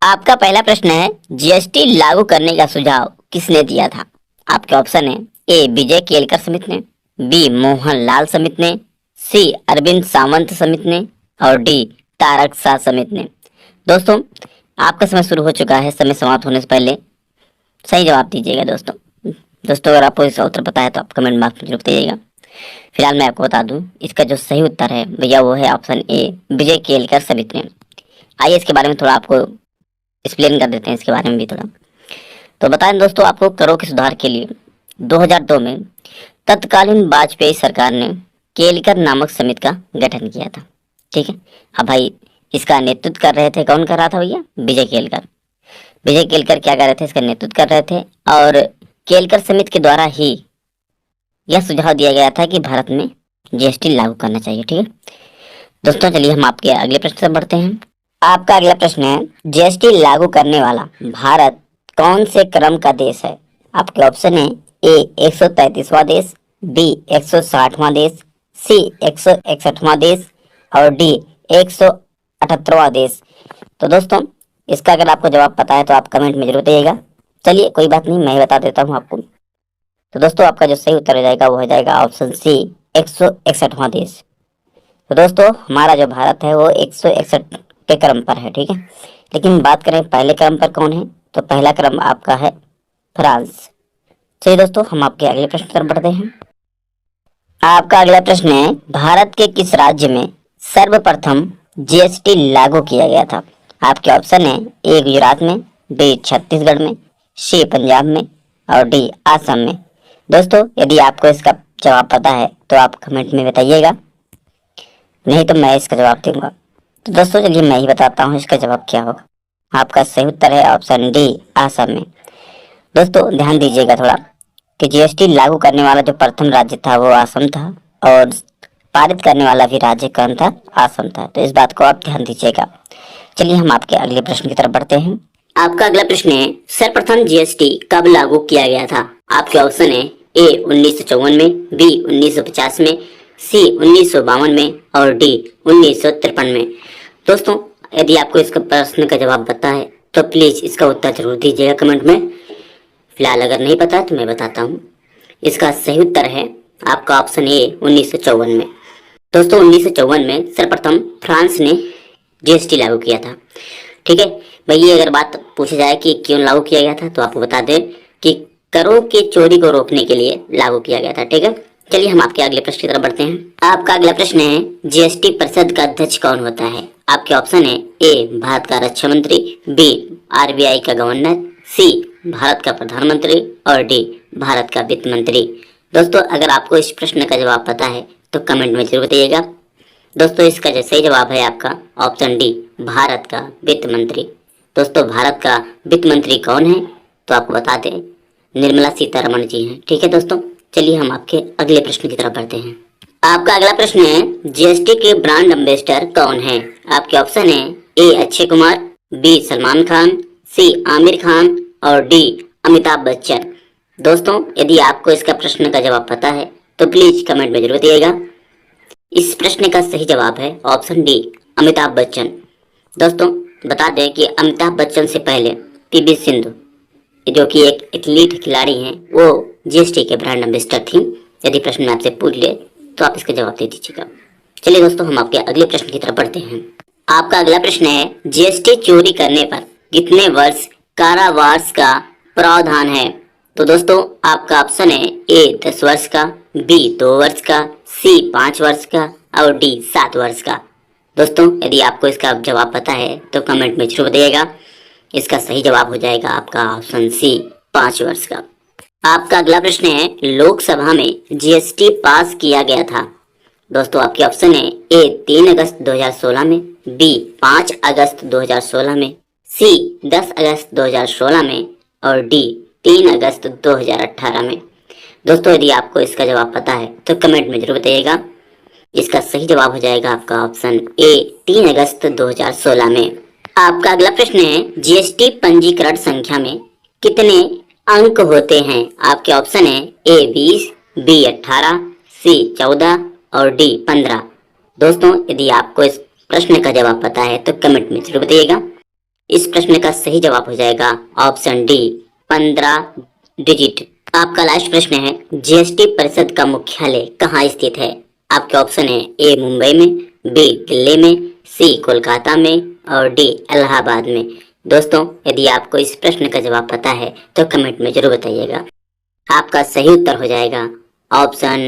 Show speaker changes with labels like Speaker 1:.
Speaker 1: आपका पहला प्रश्न है, जीएसटी लागू करने का सुझाव किसने दिया था? आपके ऑप्शन है ए विजय केलकर समिति ने, बी मोहनलाल समिति ने, सी अरविंद सावंत समिति ने और डी तारक शाह समिति ने। दोस्तों, आपका समय शुरू हो चुका है। समय समाप्त होने से पहले सही जवाब दीजिएगा। दोस्तों अगर आपको इसका उत्तर पता है तो आप कमेंट बॉक्स में जरूर बताइएगा। फिलहाल मैं आपको बता दूं, इसका जो सही उत्तर है भैया वो है ऑप्शन ए विजय केलकर समिति ने। आइए इसके बारे में थोड़ा आपको एक्सप्लेन कर देते हैं, इसके बारे में भी थोड़ा। तो बताएं दोस्तों आपको, करों के सुधार के लिए 2002 में तत्कालीन वाजपेयी सरकार ने केलकर नामक समिति का गठन किया था। ठीक है। अब भाई इसका नेतृत्व कर रहे थे, कौन कर रहा था भैया? विजय केलकर। विजय केलकर क्या कर रहे थे? इसका नेतृत्व कर रहे थे और केलकर समिति के द्वारा ही यह सुझाव दिया गया था कि भारत में जीएसटी लागू करना चाहिए। ठीक है दोस्तों, चलिए हम आपके अगले प्रश्न से बढ़ते हैं। आपका अगला प्रश्न है, जीएसटी लागू करने वाला भारत कौन से क्रम का देश है? आपके ऑप्शन है ए 133वां देश, बी 160वां देश, सी 161वां देश और डी 178वां देश। तो दोस्तों इसका अगर आपको जवाब पता है तो आप कमेंट में जरूर बताइएगा। चलिए कोई बात नहीं, मैं ही बता देता हूँ आपको। तो दोस्तों आपका जो सही उत्तर हो जाएगा वो हो जाएगा ऑप्शन सी 161वां देश। तो दोस्तों हमारा जो भारत है वो 161 के क्रम पर है। ठीक है, लेकिन बात करें पहले क्रम पर कौन है, तो पहला क्रम आपका है फ्रांस। चलिए दोस्तों हम आपके अगले प्रश्न पर बढ़ते हैं। आपका अगला प्रश्न है, भारत के किस राज्य में सर्वप्रथम जीएसटी लागू किया गया था? आपके ऑप्शन है ए गुजरात में, बी छत्तीसगढ़ में, सी पंजाब में और डी आसाम में। दोस्तों यदि आपको इसका जवाब पता है तो आप कमेंट में बताइएगा, नहीं तो मैं इसका जवाब दूंगा। तो दोस्तों चलिए मैं ही बताता हूँ इसका जवाब क्या होगा। आपका सही उत्तर है ऑप्शन डी आसाम में। दोस्तों ध्यान दीजिएगा थोड़ा कि जीएसटी लागू करने वाला जो प्रथम राज्य था वो आसाम था और पारित करने वाला भी राज्य कौन था? आसाम था। तो इस बात को आप ध्यान दीजिएगा। चलिए हम आपके अगले प्रश्न की तरफ बढ़ते हैं। आपका अगला प्रश्न है, सर्वप्रथम जीएसटी कब लागू किया गया था? आपके ऑप्शन है ए 1954 में, बी 1950 में, सी 1952 में और डी 1953 में। दोस्तों यदि आपको इसका प्रश्न का जवाब पता है तो प्लीज इसका उत्तर जरूर दीजिएगा कमेंट में। फिलहाल अगर नहीं पता तो मैं बताता हूँ। इसका सही उत्तर है आपका ऑप्शन ए 1954 में। दोस्तों 1954 में सर्वप्रथम फ्रांस ने जीएसटी लागू किया था। ठीक है भाई, ये अगर बात पूछी जाए कि क्यों लागू किया गया था तो आपको बता दें कि करों की चोरी को रोकने के लिए लागू किया गया था। ठीक है, चलिए हम आपके अगले प्रश्न की तरफ बढ़ते हैं। आपका अगला प्रश्न है, जीएसटी परिषद का अध्यक्ष कौन होता है? आपके ऑप्शन है ए भारत का रक्षा मंत्री, बी आरबीआई का गवर्नर, सी भारत का प्रधानमंत्री और डी भारत का वित्त मंत्री। दोस्तों अगर आपको इस प्रश्न का जवाब पता है तो कमेंट में जरूर बताइएगा। दोस्तों इसका जो सही जवाब है आपका ऑप्शन डी भारत का वित्त मंत्री। दोस्तों भारत का वित्त मंत्री कौन है तो आपको बता दें, निर्मला सीतारमण जी हैं। ठीक है दोस्तों, चलिए हम आपके अगले प्रश्न की तरफ बढ़ते हैं। आपका अगला प्रश्न है, जीएसटी के ब्रांड एम्बेसडर कौन है? आपके ऑप्शन है ए अक्षय कुमार, बी सलमान खान, सी आमिर खान और डी अमिताभ बच्चन। दोस्तों यदि आपको इसका प्रश्न का जवाब पता है तो प्लीज कमेंट में जरूर बताइएगा। इस प्रश्न का सही जवाब है ऑप्शन डी अमिताभ बच्चन। दोस्तों बता दें कि अमिताभ बच्चन से पहले पीवी सिंधु जो कि एक एथलीट खिलाड़ी हैं वो जीएसटी के ब्रांड एम्बेसडर थी। यदि प्रश्न में आपसे पूछ ले तो आप इसका जवाब दे दीजिएगा। चलिए दोस्तों हम आपके अगले प्रश्न की तरफ बढ़ते हैं। आपका अगला प्रश्न है, जीएसटी चोरी करने पर कितने वर्ष कारावास का प्रावधान है? तो दोस्तों आपका ऑप्शन है ए 10 वर्ष का, बी 2 वर्ष का, सी 5 वर्ष का और डी 7 वर्ष का। दोस्तों यदि आपको इसका जवाब पता है तो कमेंट में जरूर बताइएगा। इसका सही जवाब हो जाएगा आपका ऑप्शन सी 5 वर्ष का। आपका अगला प्रश्न है, लोकसभा में जीएसटी पास किया गया था। दोस्तों आपके ऑप्शन है ए 3 अगस्त 2016 में, बी 5 अगस्त 2016 में, सी 10 अगस्त 2016 में और डी 3 अगस्त 2018 में। दोस्तों यदि आपको इसका जवाब पता है तो कमेंट में जरूर बताइएगा। इसका सही जवाब हो जाएगा आपका ऑप्शन ए 3 अगस्त 2016 में। आपका अगला प्रश्न है, जीएसटी पंजीकरण संख्या में कितने अंक होते हैं? आपके ऑप्शन है ए 20, बी 18, सी 14 और डी 15। दोस्तों यदि आपको इस प्रश्न का जवाब पता है तो कमेंट में जरूर बताइएगा। इस प्रश्न का सही जवाब हो जाएगा ऑप्शन डी 15 डिजिट। आपका लास्ट प्रश्न है, जीएसटी परिषद का मुख्यालय कहाँ स्थित है? आपके ऑप्शन है ए मुंबई में, बी दिल्ली में, सी कोलकाता में और डी इलाहाबाद में। दोस्तों, यदि आपको इस प्रश्न का जवाब पता है तो कमेंट में जरूर बताइएगा। आपका सही उत्तर हो जाएगा ऑप्शन